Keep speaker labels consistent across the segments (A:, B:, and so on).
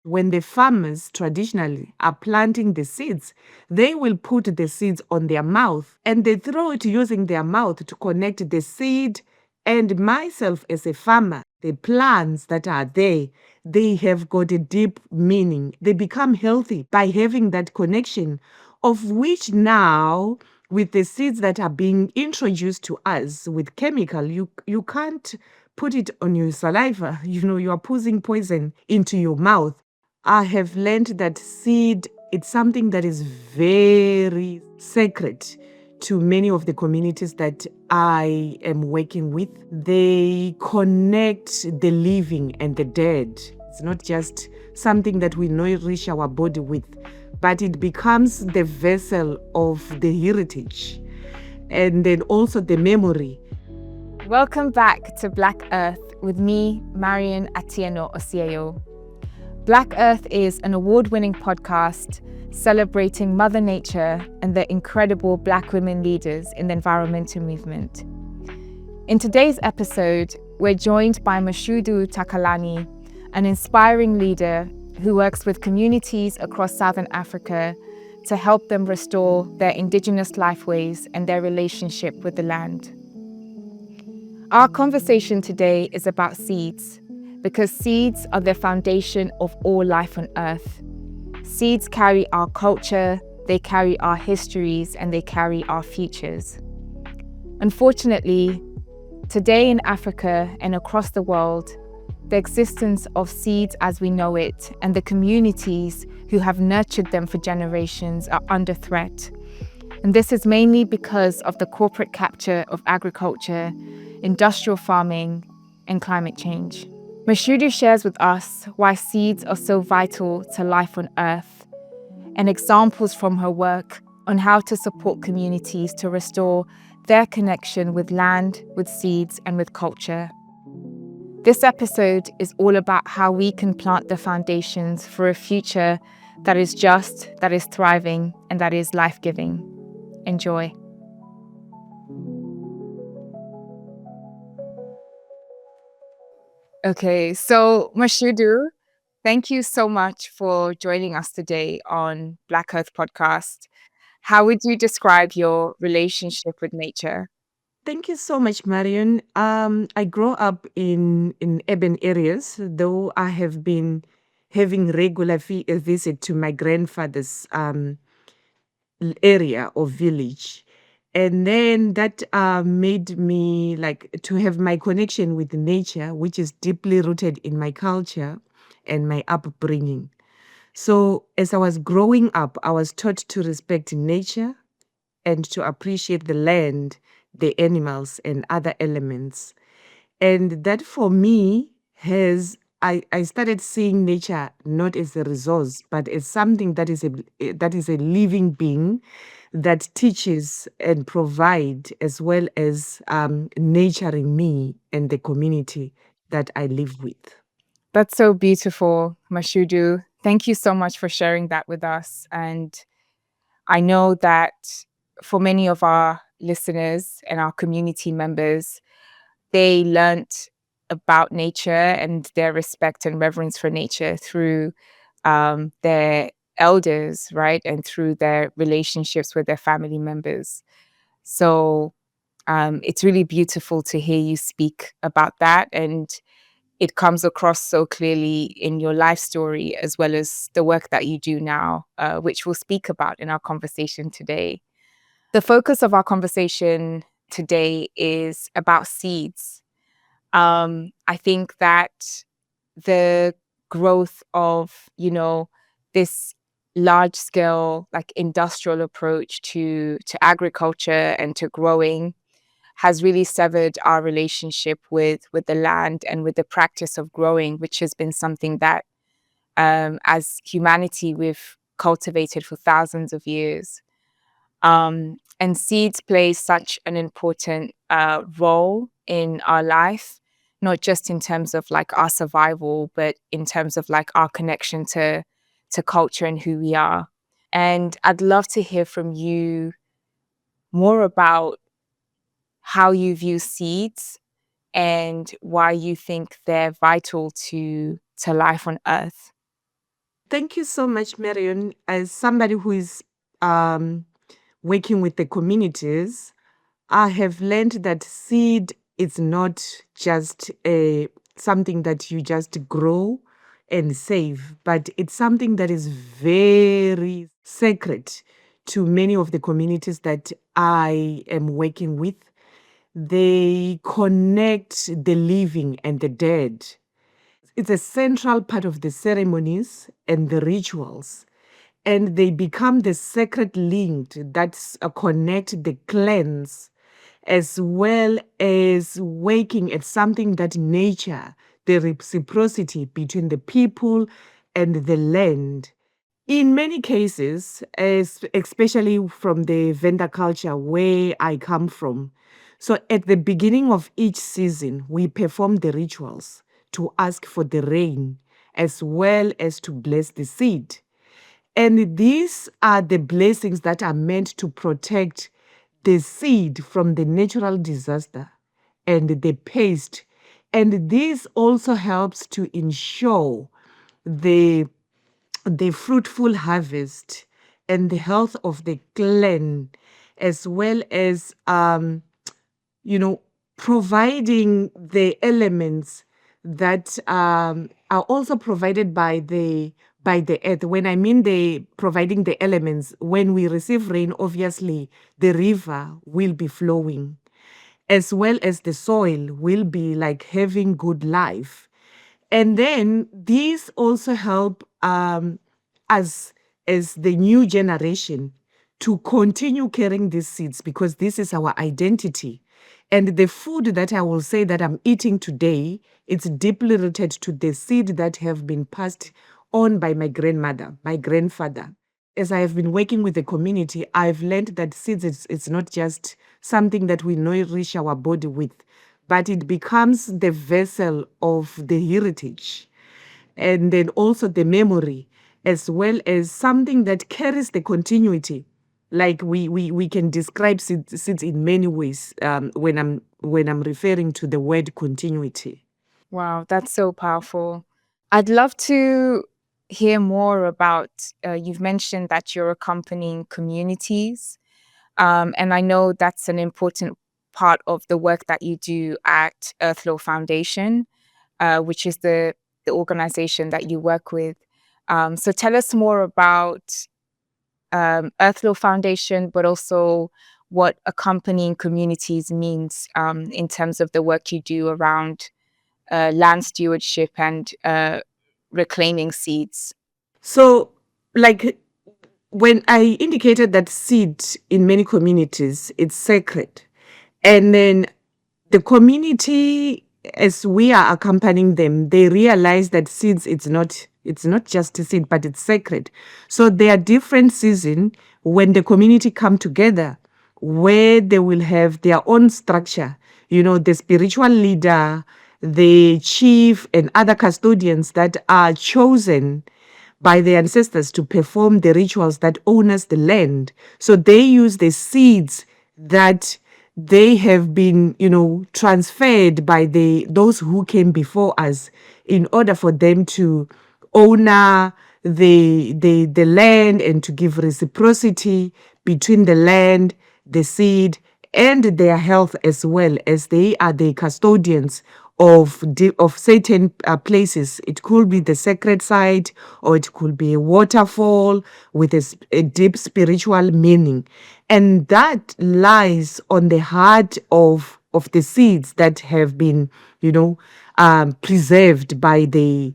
A: when the farmers traditionally are planting the seeds, they will put the seeds on their mouth and they throw it using their mouth to connect the seed. And myself as a farmer, the plants that are there, they have got a deep meaning. They become healthy by having that connection, of which now, with the seeds that are being introduced to us with chemical, you can't put it on your saliva. You are putting poison into your mouth. I have learned that seed, it's something that is very sacred to many of the communities that I am working with. They connect the living and the dead. It's not just something that we nourish our body with, but it becomes the vessel of the heritage and then also the memory.
B: Welcome back to Black Earth with me, Marion Atieno Osieo. Black Earth is an award-winning podcast celebrating Mother Nature and the incredible Black women leaders in the environmental movement. In today's episode, we're joined by Mashudu Takalani, an inspiring leader who works with communities across Southern Africa to help them restore their Indigenous lifeways and their relationship with the land. Our conversation today is about seeds, because seeds are the foundation of all life on Earth. Seeds carry our culture, they carry our histories, and they carry our futures. Unfortunately, today in Africa and across the world, the existence of seeds as we know it and the communities who have nurtured them for generations are under threat. And this is mainly because of the corporate capture of agriculture, industrial farming, and climate change. Mashudu shares with us why seeds are so vital to life on Earth and examples from her work on how to support communities to restore their connection with land, with seeds, and with culture. This episode is all about how we can plant the foundations for a future that is just, that is thriving, and that is life-giving. Enjoy. Okay, so Mashudu, thank you so much for joining us today on Black Earth Podcast. How would you describe your relationship with nature?
A: Thank you so much, Marion. I grew up in urban areas, though I have been having regular visit to my grandfather's area or village. And then that made me like to have my connection with nature, which is deeply rooted in my culture and my upbringing. So as I was growing up, I was taught to respect nature and to appreciate the land, the animals, and other elements. And that for me I started seeing nature not as a resource, but as something that is a living being that teaches and provide as well as nurturing me and the community that I live with.
B: That's so beautiful, Mashudu. Thank you so much for sharing that with us. And I know that for many of our listeners and our community members, they learnt about nature and their respect and reverence for nature through their elders, right? And through their relationships with their family members. So it's really beautiful to hear you speak about that. And it comes across so clearly in your life story, as well as the work that you do now, which we'll speak about in our conversation today. The focus of our conversation today is about seeds. I think that the growth of, this large scale, like industrial approach to agriculture and to growing has really severed our relationship with the land and with the practice of growing, which has been something that as humanity we've cultivated for thousands of years. And seeds play such an important role in our life, not just in terms of like our survival, but in terms of like our connection to culture and who we are. And I'd love to hear from you more about how you view seeds and why you think they're vital to life on Earth.
A: Thank you so much, Marion. As somebody who is um, working with the communities, I have learned that seed is not just something that you just grow and save, but it's something that is very sacred to many of the communities that I am working with. They connect the living and the dead. It's a central part of the ceremonies and the rituals, and they become the sacred link that connect the clans, as well as waking at something that nature, the reciprocity between the people and the land. In many cases, especially from the vendor culture where I come from, so at the beginning of each season, we perform the rituals to ask for the rain as well as to bless the seed. And these are the blessings that are meant to protect the seed from the natural disaster and the pest. And this also helps to ensure the fruitful harvest and the health of the clan, as well as you know, providing the elements that are also provided by the earth. When I mean the providing the elements, when we receive rain, obviously the river will be flowing, as well as the soil will be like having good life. And then these also help us as the new generation to continue carrying these seeds, because this is our identity. And the food that I will say that I'm eating today, it's deeply rooted to the seed that have been passed on by my grandmother, my grandfather. As I have been working with the community, I've learned that seeds it's not just something that we nourish our body with, but it becomes the vessel of the heritage, and then also the memory, as well as something that carries the continuity. Like we can describe seeds in many ways when I'm referring to the word continuity.
B: Wow, that's so powerful. I'd love to hear more about, you've mentioned that you're accompanying communities. And I know that's an important part of the work that you do at EarthLore Foundation, which is the organization that you work with. So tell us more about EarthLore Foundation, but also what accompanying communities means in terms of the work you do around land stewardship and reclaiming seeds.
A: So, like when I indicated that seed in many communities, it's sacred. And then the community, as we are accompanying them, they realize that seeds, it's not just a seed, but it's sacred. So there are different seasons when the community come together, where they will have their own structure. You know, the spiritual leader, the chief, and other custodians that are chosen by the ancestors to perform the rituals that honors the land. So they use the seeds that they have been, transferred by those who came before us, in order for them to honor the land and to give reciprocity between the land, the seed, and their health, as well as they are the custodians of certain places. It could be the sacred site, or it could be a waterfall with a deep spiritual meaning, and that lies on the heart of the seeds that have been, preserved by the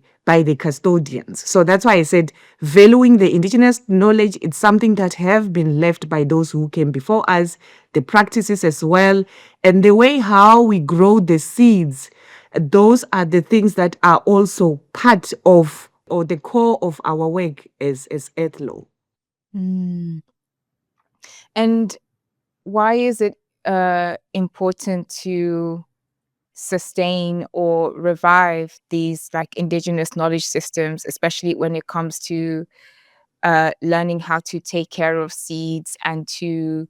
A: custodians. So that's why I said valuing the indigenous knowledge, it's something that have been left by those who came before us, the practices as well, and the way how we grow the seeds. Those are the things that are also part of, or the core of our work as EarthLore.
B: Mm. And why is it important to sustain or revive these like indigenous knowledge systems, especially when it comes to learning how to take care of seeds and to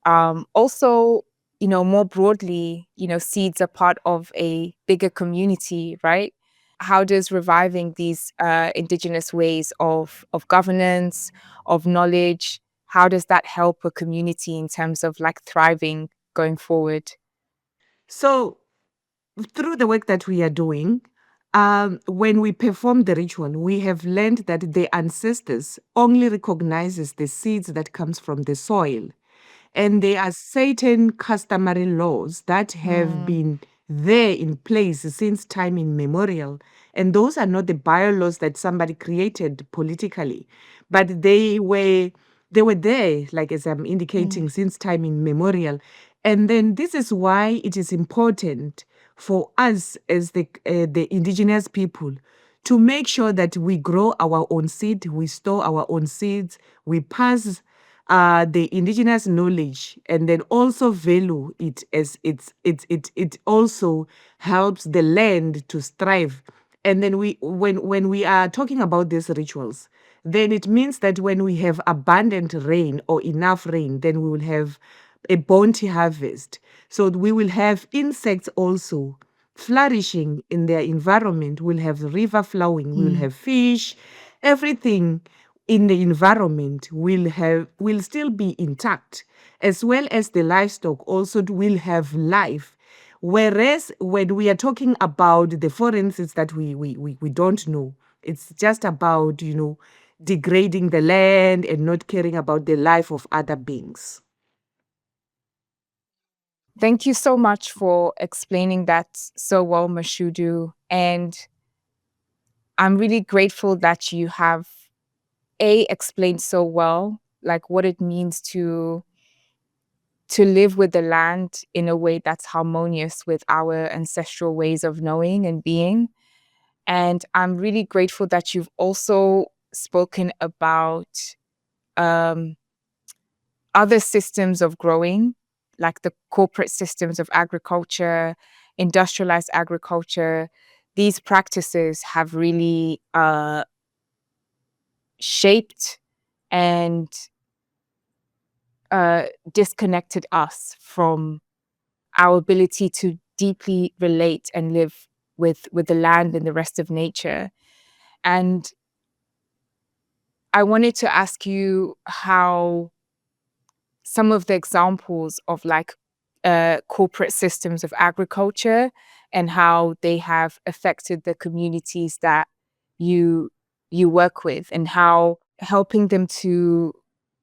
B: also, more broadly, seeds are part of a bigger community, right? how does reviving these indigenous ways of governance, of knowledge, how does that help a community in terms of like thriving going forward?
A: So, through the work that we are doing, when we perform the ritual, we have learned that the ancestors only recognizes the seeds that comes from the soil. And there are certain customary laws that have been there in place since time immemorial. And those are not the bylaws that somebody created politically, but they were there, like as I'm indicating, since time immemorial. And then this is why it is important for us as the indigenous people to make sure that we grow our own seed, we store our own seeds, we pass the indigenous knowledge, and then also value it as it also helps the land to strive. And then when we are talking about these rituals, then it means that when we have abundant rain or enough rain, then we will have a bounty harvest. So we will have insects also flourishing in their environment. We'll have the river flowing, we will have fish, everything in the environment will still be intact, as well as the livestock also will have life. Whereas when we are talking about the forensics that we don't know, it's just about, degrading the land and not caring about the life of other beings.
B: Thank you so much for explaining that so well, Mashudu. And I'm really grateful that you have explained so well, like what it means to live with the land in a way that's harmonious with our ancestral ways of knowing and being. And I'm really grateful that you've also spoken about um, other systems of growing, like the corporate systems of agriculture, industrialized agriculture. These practices have really shaped and disconnected us from our ability to deeply relate and live with the land and the rest of nature. And I wanted to ask you how some of the examples of like corporate systems of agriculture and how they have affected the communities that you you work with, and how helping them to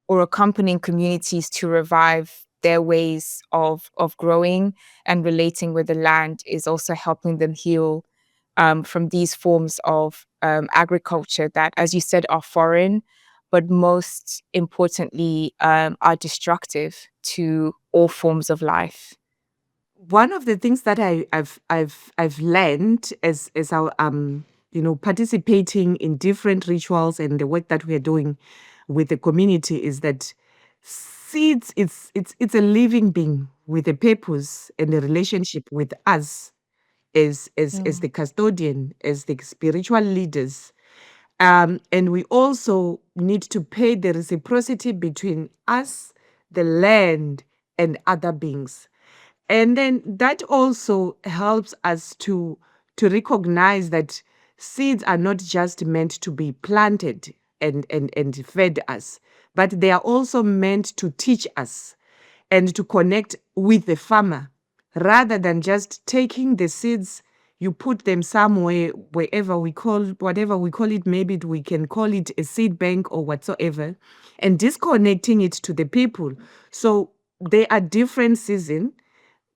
B: or accompanying communities to revive their ways of growing and relating with the land is also helping them heal from these forms of agriculture that, as you said, are foreign, but most importantly, are destructive to all forms of life.
A: One of the things that I've learned as I participating in different rituals and the work that we are doing with the community is that seeds, it's a living being with a purpose and a relationship with us as the custodian, as the spiritual leaders. And we also need to pay the reciprocity between us, the land, and other beings. And then that also helps us to recognize that seeds are not just meant to be planted and fed us, but they are also meant to teach us and to connect with the farmer rather than just taking the seeds. You put them somewhere, wherever whatever we call it, maybe we can call it a seed bank or whatsoever, and disconnecting it to the people. So there are different seasons.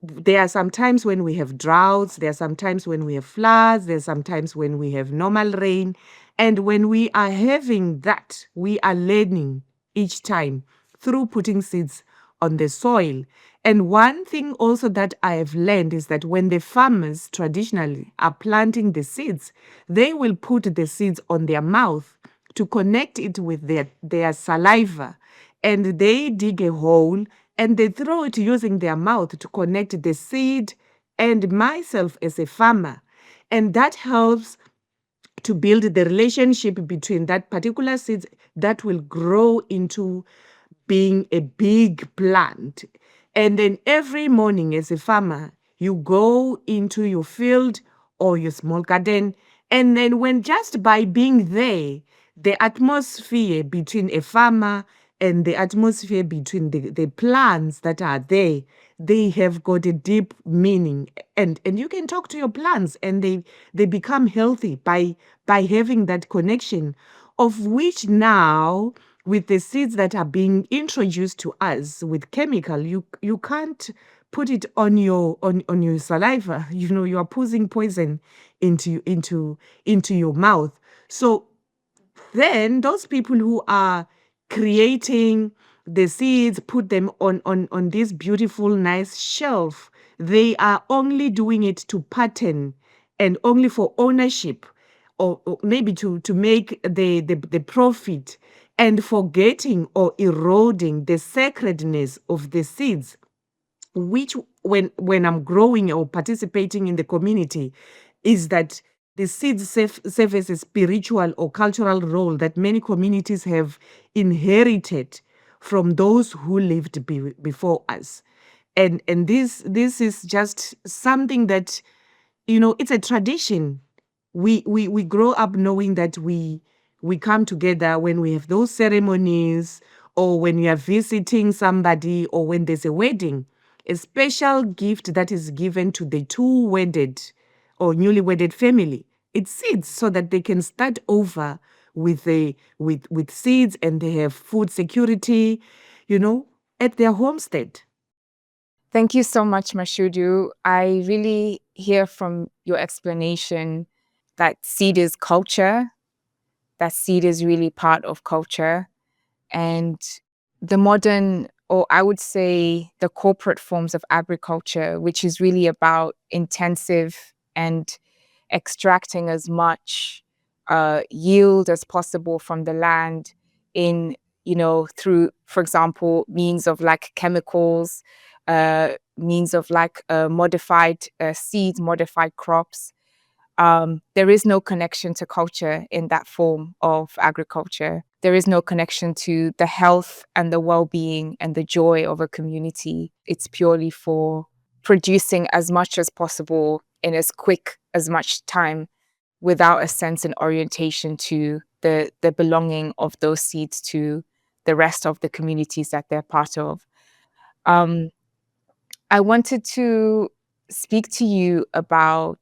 A: There are some times when we have droughts, there are some times when we have floods, there's sometimes when we have normal rain. And when we are having that, we are learning each time through putting seeds on the soil. And one thing also that I have learned is that when the farmers traditionally are planting the seeds, they will put the seeds on their mouth to connect it with their saliva. And they dig a hole and they throw it using their mouth to connect the seed and myself as a farmer. And that helps to build the relationship between that particular seed that will grow into being a big plant. And then every morning as a farmer, you go into your field or your small garden And then when just by being there, the atmosphere between a farmer and the atmosphere between the plants that are there, they have got a deep meaning. And you can talk to your plants and they become healthy by having that connection, of which now with the seeds that are being introduced to us with chemical, you can't put it on on your saliva. You are putting poison into your mouth. So then those people who are creating the seeds, put them on this beautiful, nice shelf, they are only doing it to pattern and only for ownership, or maybe to make the profit, and forgetting or eroding the sacredness of the seeds, which when I'm growing or participating in the community, is that the seeds serve as a spiritual or cultural role that many communities have inherited from those who lived before us. And this is just something that, it's a tradition. We grow up knowing that we come together when we have those ceremonies, or when we are visiting somebody, or when there's a wedding, a special gift that is given to the two wedded or newly wedded family. It's seeds, so that they can start over with seeds, and they have food security, at their homestead.
B: Thank you so much, Mashudu. I really hear from your explanation that seed is culture, that seed is really part of culture. And the modern, or I would say the corporate forms of agriculture, which is really about intensive and extracting as much yield as possible from the land in, through, for example, means of like chemicals, means of like modified seeds, modified crops. There is no connection to culture in that form of agriculture. There is no connection to the health and the well-being and the joy of a community. It's purely for producing as much as possible in as quick as much time, without a sense and orientation to the belonging of those seeds to the rest of the communities that they're part of. Um, I wanted to speak to you about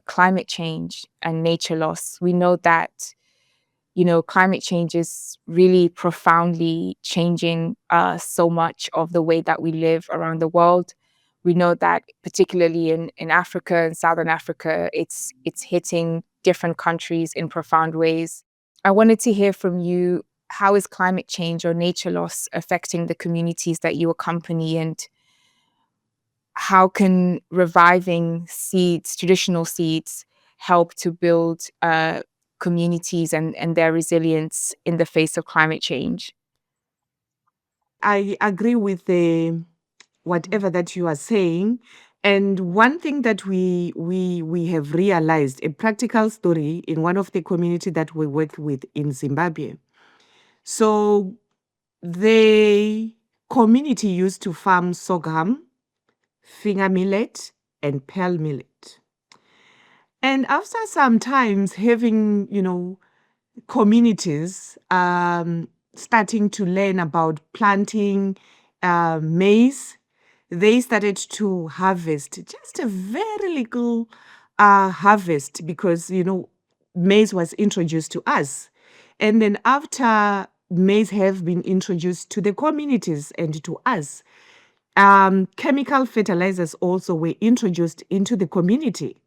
B: climate change and nature loss. We know that, climate change is really profoundly changing so much of the way that we live around the world. We know that particularly in Africa and Southern Africa, it's hitting different countries in profound ways. I wanted to hear from you, how is climate change or nature loss affecting the communities that you accompany, and how can reviving seeds, traditional seeds, help to build communities and their resilience in the face of climate change?
A: I agree with whatever that you are saying. And one thing that we have realized, a practical story in one of the community that we work with in Zimbabwe. So the community used to farm sorghum, finger millet, and pearl millet. And after some times having, communities starting to learn about planting maize, they started to harvest just a very little harvest, because, maize was introduced to us. And then after maize have been introduced to the communities and to us, chemical fertilizers also were introduced into the community.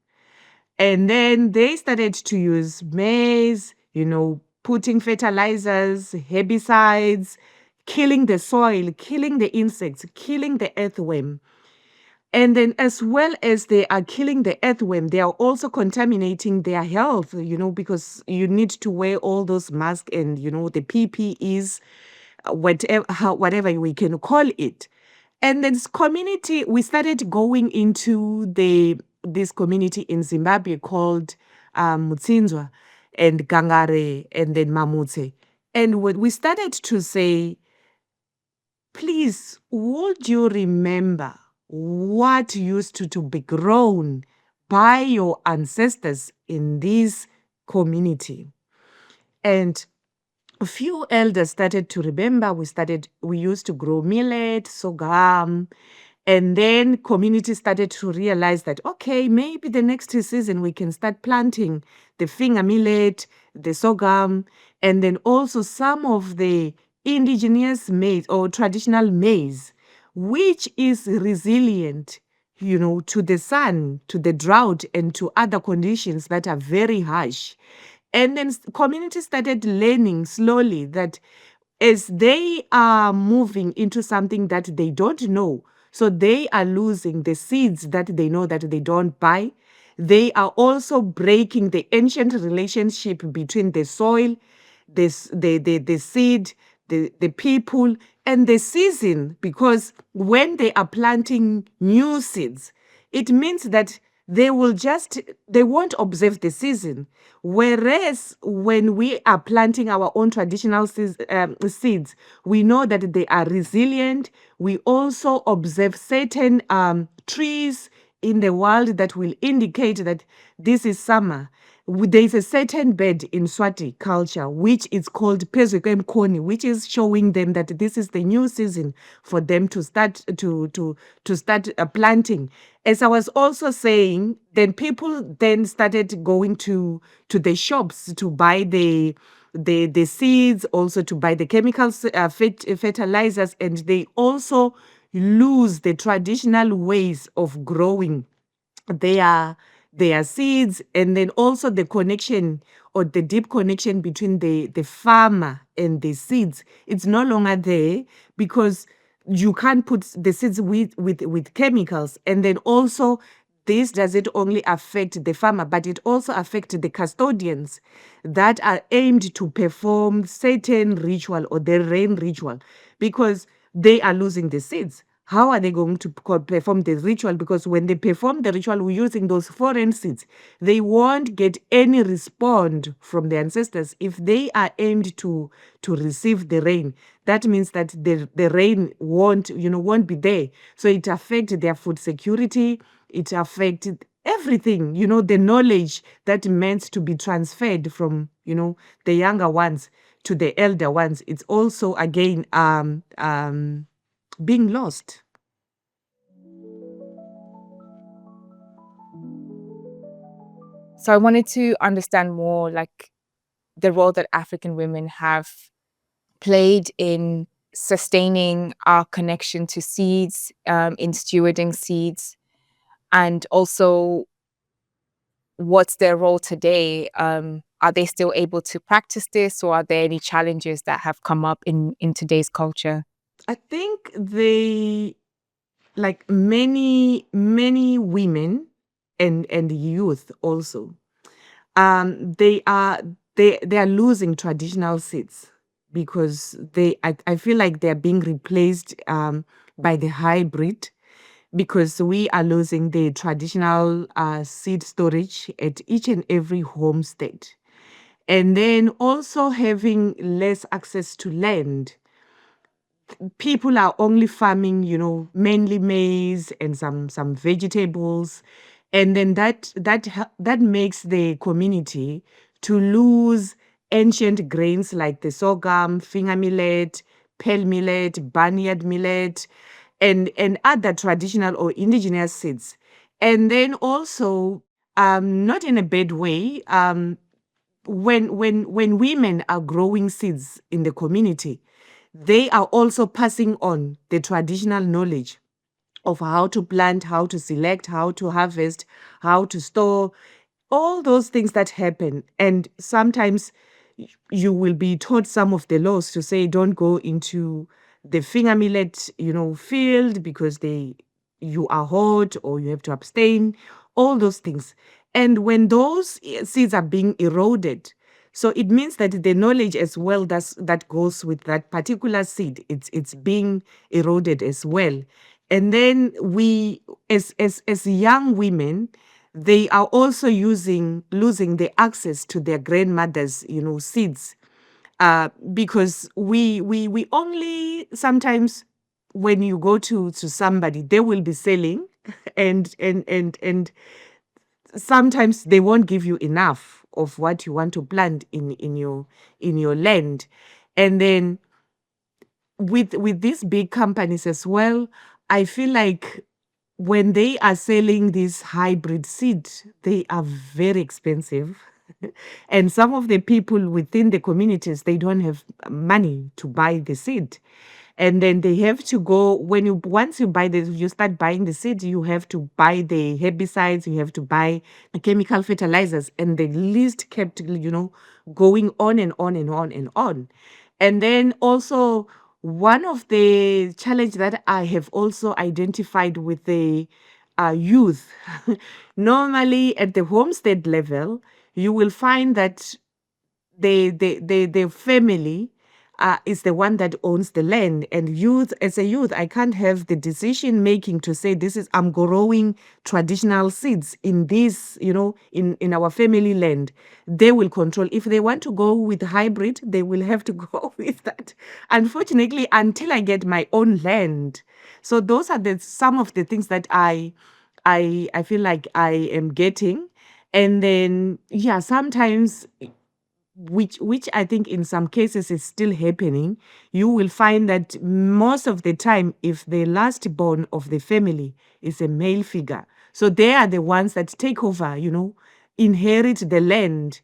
A: And then they started to use maize, putting fertilizers, herbicides, killing the soil, killing the insects, killing the earthworm. And then, as well as they are killing the earthworm, they are also contaminating their health, because you need to wear all those masks and, the PPEs, whatever we can call it. And then community, we started going into this community in Zimbabwe called Mutsinzwa and Gangare and then Mamute. And when we started to say, please, would you remember what used to be grown by your ancestors in these community. And a few elders started to remember, we used to grow millet, sorghum, and then community started to realize that, okay, maybe the next season we can start planting the finger millet, the sorghum, and then also some of the indigenous maize or traditional maize, which is resilient, to the sun, to the drought, and to other conditions that are very harsh. And then community started learning slowly that as they are moving into something that they don't know, so they are losing the seeds that they know that they don't buy. They are also breaking the ancient relationship between the soil, the seed, the people, and the season, because when they are planting new seeds, it means that they won't observe the season. Whereas when we are planting our own traditional seeds, we know that they are resilient. We also observe certain trees in the world that will indicate that this is summer. There is a certain bird in Swati culture which is called Pezukwemkoni, which is showing them that this is the new season for them to start planting. As I was also saying, then people then started going to the shops to buy the seeds, also to buy the chemicals, fertilizers, and they also lose the traditional ways of growing their seeds, and then also the connection or the deep connection between the farmer and the seeds. It's no longer there because you can't put the seeds with chemicals. And then also this doesn't only affect the farmer, but it also affects the custodians that are aimed to perform certain ritual or the rain ritual, because they are losing the seeds. How are they going to perform the ritual? Because when they perform the ritual using those foreign seeds, they won't get any response from the ancestors. If they are aimed to receive the rain, that means that the rain won't be there. So it affects their food security. It affects everything, the knowledge that meant to be transferred from, the younger ones to the elder ones. It's also, again, being lost.
B: So I wanted to understand more like the role that African women have played in sustaining our connection to seeds, in stewarding seeds, and also what's their role today? Are they still able to practice this, or are there any challenges that have come up in today's culture?
A: I think like many women and youth also, they are losing traditional seeds because I feel like they're being replaced by the hybrid, because we are losing the traditional seed storage at each and every homestead, and then also having less access to land. People are only farming, mainly maize and some vegetables, and then that makes the community to lose ancient grains like the sorghum, finger millet, pearl millet, barnyard millet, and other traditional or indigenous seeds. And then also, not in a bad way, when women are growing seeds in the community, they are also passing on the traditional knowledge of how to plant, how to select, how to harvest, how to store, all those things that happen. And sometimes you will be taught some of the laws to say don't go into the finger millet, field, because you are hot or you have to abstain, all those things. And when those seeds are being eroded, so it means that the knowledge as well that goes with that particular seed, it's being eroded as well. And then we, as young women, they are also losing the access to their grandmothers, seeds, because we only sometimes, when you go to somebody, they will be selling, and sometimes they won't give you enough of what you want to plant in your land. And then with these big companies as well, I feel like when they are selling this hybrid seed, they are very expensive. And some of the people within the communities, they don't have money to buy the seed. And then they have to go once you buy you start buying the seed, you have to buy the herbicides, you have to buy chemical fertilizers, and the list kept, going on and on and on and on. And then also one of the challenge that I have also identified with the youth, normally at the homestead level, you will find that the family is the one that owns the land. And as a youth, I can't have the decision making to say, I'm growing traditional seeds in this, in our family land. They will control. If they want to go with hybrid, they will have to go with that. Unfortunately, until I get my own land. So those are some of the things that I feel like I am getting. And then, yeah, sometimes, which I think in some cases is still happening, you will find that most of the time, if the last born of the family is a male figure, so they are the ones that take over, inherit the land.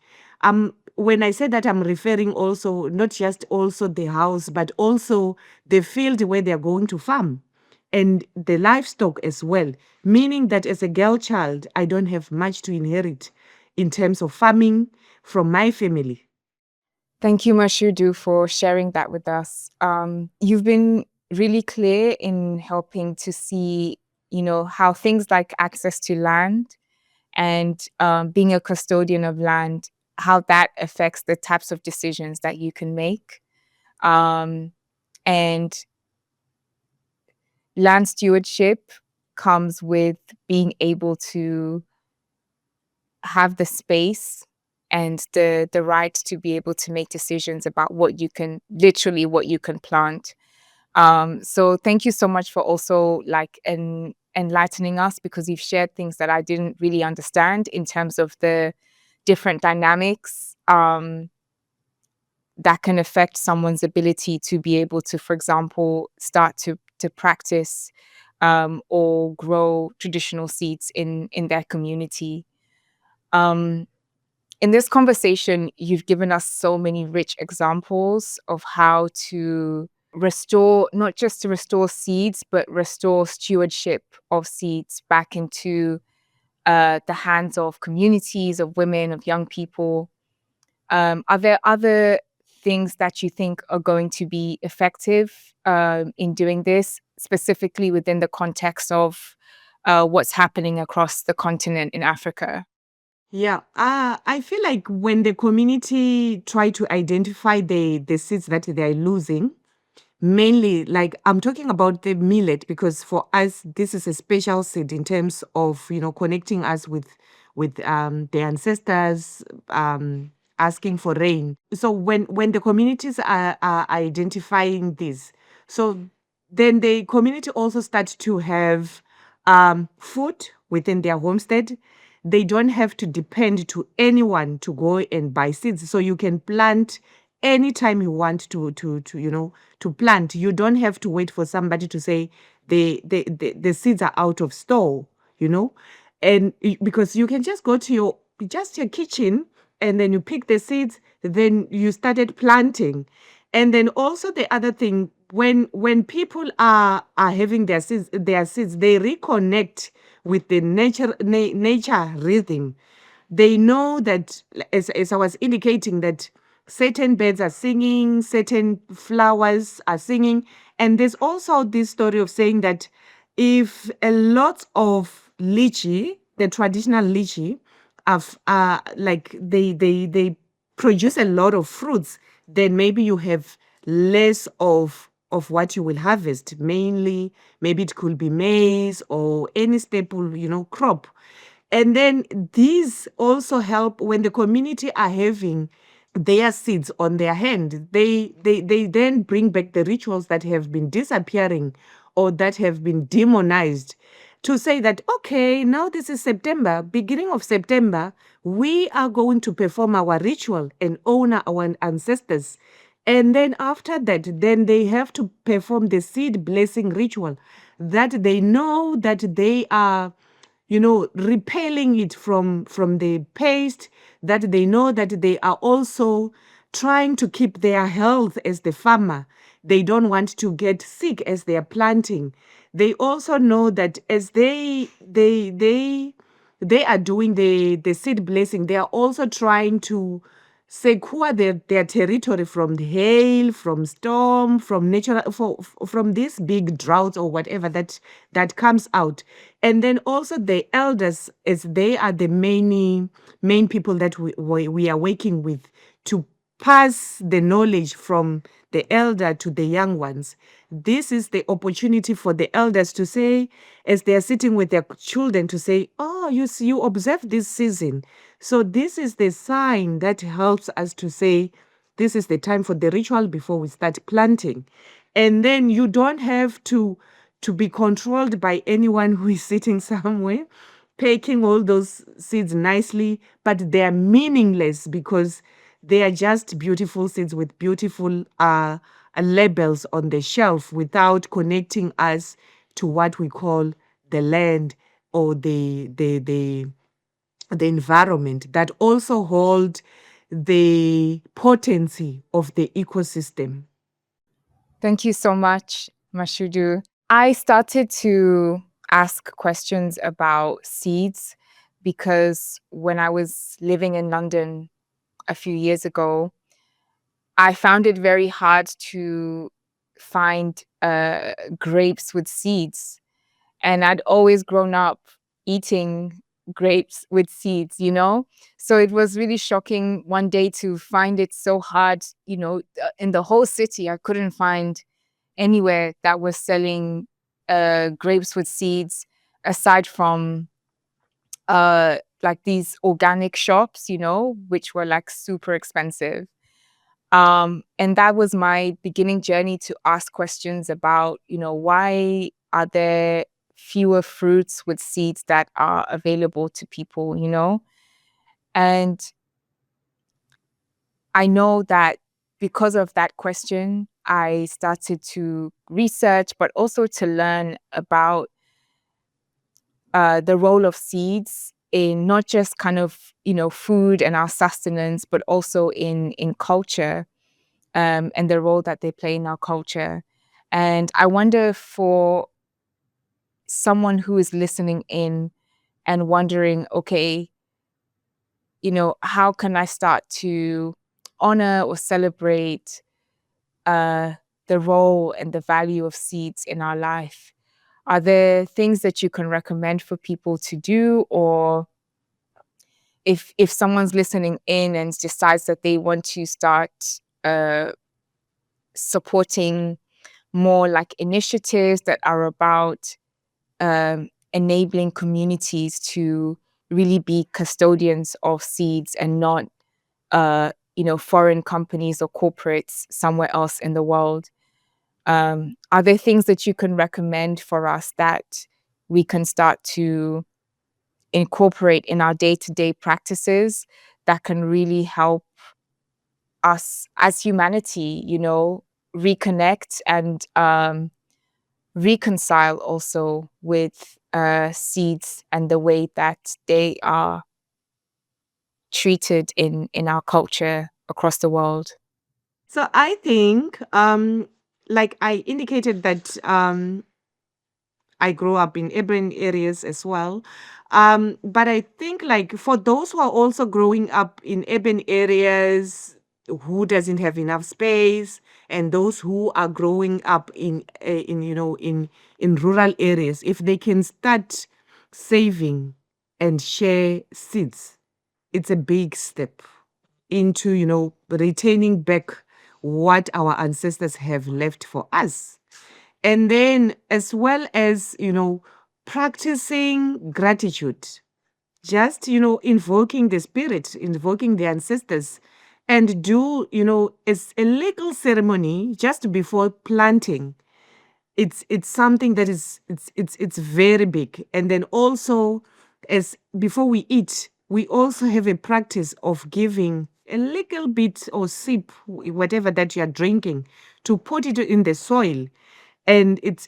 A: When I say that, I'm referring also not just also the house, but also the field where they're going to farm and the livestock as well, meaning that as a girl child, I don't have much to inherit in terms of farming from my family.
B: Thank you, Mashudu, for sharing that with us. You've been really clear in helping to see, how things like access to land and being a custodian of land, how that affects the types of decisions that you can make. And land stewardship comes with being able to have the space and the right to be able to make decisions about what you can plant. So thank you so much for also enlightening us, because you've shared things that I didn't really understand in terms of the different dynamics that can affect someone's ability to be able to, for example, start to practice or grow traditional seeds in their community. In this conversation, you've given us so many rich examples of how to restore, not just to restore seeds, but restore stewardship of seeds back into the hands of communities, of women, of young people. Are there other things that you think are going to be effective in doing this, specifically within the context of what's happening across the continent in Africa?
A: Yeah, I feel like when the community try to identify the seeds that they are losing, mainly, like I'm talking about the millet, because for us this is a special seed in terms of connecting us with the ancestors, asking for rain. So when the communities are identifying this, so then the community also starts to have food within their homestead. They don't have to depend to anyone to go and buy seeds. So you can plant anytime you want to plant. You don't have to wait for somebody to say the seeds are out of store, and because you can just go to your kitchen, and then you pick the seeds, then you started planting. And then also the other thing, when people are having their seeds, they reconnect with the nature rhythm. They know that, as I was indicating, that certain birds are singing, certain flowers are singing. And there's also this story of saying that if a lot of lychee, the traditional lychee, like they produce a lot of fruits, then maybe you have less of what you will harvest. Mainly, maybe it could be maize or any staple, crop. And then these also help when the community are having their seeds on their hand. They then bring back the rituals that have been disappearing or that have been demonized. to say that, okay, now this is September, beginning of September, we are going to perform our ritual and honor our ancestors. And then after that, then they have to perform the seed blessing ritual, that they know that they are, repelling it from the paste, that they know that they are also trying to keep their health as the farmer. They don't want to get sick as they are planting. They also know that as they are doing the seed blessing, they are also trying to secure their territory from the hail, from storm, from natural, from these big droughts or whatever that comes out. And then also the elders, as they are the main people that we are working with, to pass the knowledge from the elder to the young ones. This is the opportunity for the elders to say, as they are sitting with their children, to say, oh, you see, you observe this season. So this is the sign that helps us to say, this is the time for the ritual before we start planting. And then you don't have to be controlled by anyone who is sitting somewhere, packing all those seeds nicely, but they are meaningless because they are just beautiful seeds with beautiful labels on the shelf without connecting us to what we call the land or the environment that also hold the potency of the ecosystem.
B: Thank you so much, Mashudu. I started to ask questions about seeds because when I was living in London a few years ago, I found it very hard to find grapes with seeds. And I'd always grown up eating grapes with seeds, you know? So it was really shocking one day to find it so hard, in the whole city. I couldn't find anywhere that was selling grapes with seeds aside from like these organic shops, which were like super expensive. And that was my beginning journey to ask questions about, why are there fewer fruits with seeds that are available to people? And I know that because of that question, I started to research, but also to learn about the role of seeds in not just kind of, food and our sustenance, but also in culture, and the role that they play in our culture. And I wonder, for someone who is listening in and wondering, okay, how can I start to honor or celebrate the role and the value of seeds in our life? Are there things that you can recommend for people to do? Or if someone's listening in and decides that they want to start supporting more like initiatives that are about enabling communities to really be custodians of seeds and not, foreign companies or corporates somewhere else in the world. Are there things that you can recommend for us that we can start to incorporate in our day-to-day practices that can really help us as humanity, reconnect and reconcile also with seeds and the way that they are treated in our culture across the world?
A: So I think, like I indicated, that I grew up in urban areas as well. But I think, like, for those who are also growing up in urban areas who doesn't have enough space, and those who are growing up in rural areas, if they can start saving and share seeds, it's a big step into retaining back what our ancestors have left for us. And then, as well as, practicing gratitude, just, invoking the spirit, invoking the ancestors, and do, as a legal ceremony just before planting. it's something that is it's very big. And then also, as before we eat, we also have a practice of giving a little bit or sip, whatever that you are drinking, to put it in the soil. And it's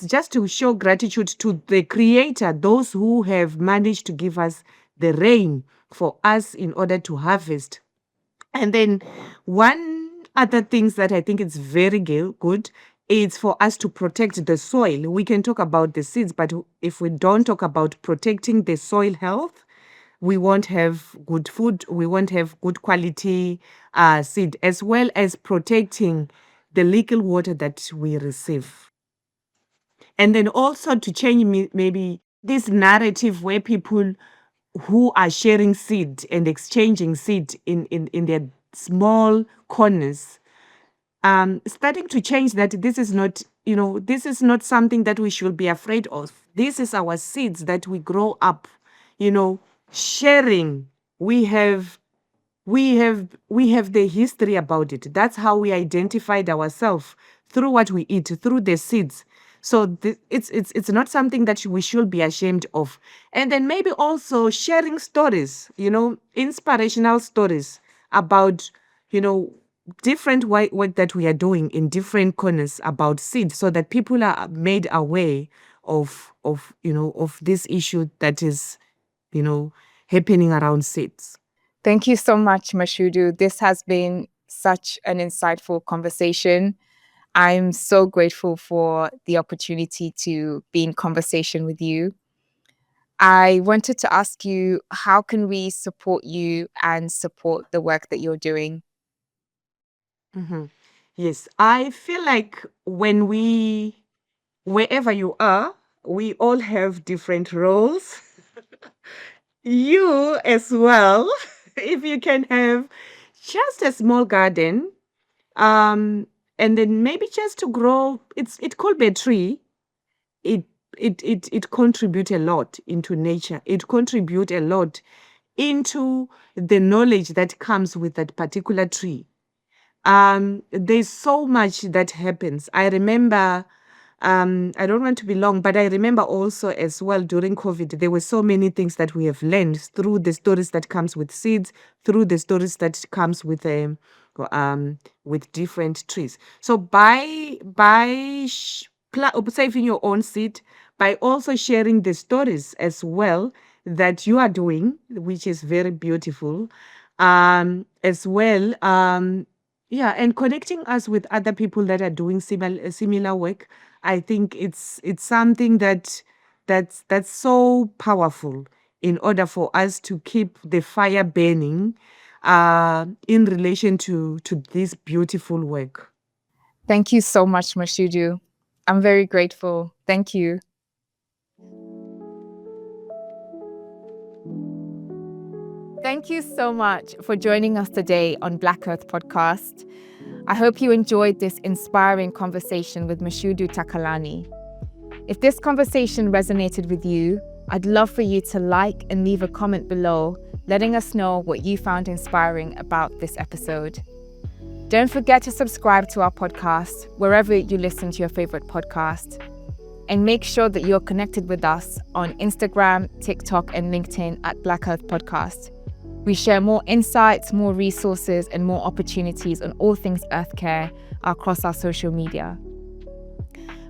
A: just to show gratitude to the creator, those who have managed to give us the rain for us in order to harvest. And then one other things that I think is very good is for us to protect the soil. We can talk about the seeds, but if we don't talk about protecting the soil health, we won't have good food, we won't have good quality seed, as well as protecting the little water that we receive. And then also to change maybe this narrative where people who are sharing seed and exchanging seed in their small corners, starting to change that this is not, this is not something that we should be afraid of. This is our seeds that we grow up, sharing. We have the history about it. That's how we identified ourselves, through what we eat, through the seeds. So it's not something that we should be ashamed of. And then maybe also sharing stories, inspirational stories about, different work that we are doing in different corners about seeds, so that people are made aware of this issue that is, happening around seeds.
B: Thank you so much, Mashudu. This has been such an insightful conversation. I'm so grateful for the opportunity to be in conversation with you. I wanted to ask you, how can we support you and support the work that you're doing?
A: Yes, I feel like wherever you are, we all have different roles. You as well, if you can have just a small garden, and then maybe just to grow, it could be a tree. It contribute a lot into nature. It contribute a lot into the knowledge that comes with that particular tree. There's so much that happens. I remember, I don't want to be long, but I remember also as well during COVID, there were so many things that we have learned through the stories that comes with seeds, through the stories that comes with different trees. So by saving your own seed, by also sharing the stories as well that you are doing, which is very beautiful, as well. Yeah, and connecting us with other people that are doing similar work, I think it's something that's so powerful in order for us to keep the fire burning in relation to this beautiful work.
B: Thank you so much, Mashudu. I'm very grateful. Thank you. Thank you so much for joining us today on Black Earth Podcast. I hope you enjoyed this inspiring conversation with Mashudu Takalani. If this conversation resonated with you, I'd love for you to like and leave a comment below, letting us know what you found inspiring about this episode. Don't forget to subscribe to our podcast wherever you listen to your favorite podcast. And make sure that you're connected with us on Instagram, TikTok, and LinkedIn at Black Earth Podcast. We share more insights, more resources, and more opportunities on all things Earth Care across our social media.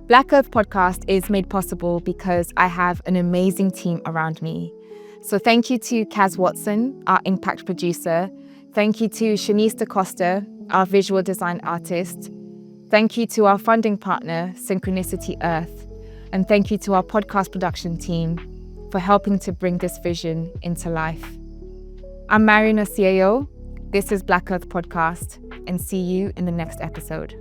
B: Black Earth Podcast is made possible because I have an amazing team around me. So thank you to Kaz Watson, our impact producer. Thank you to Shanice DaCosta, our visual design artist. Thank you to our funding partner, Synchronicity Earth. And thank you to our podcast production team for helping to bring this vision into life. I'm Marion, CAO. This is Black Earth Podcast, and see you in the next episode.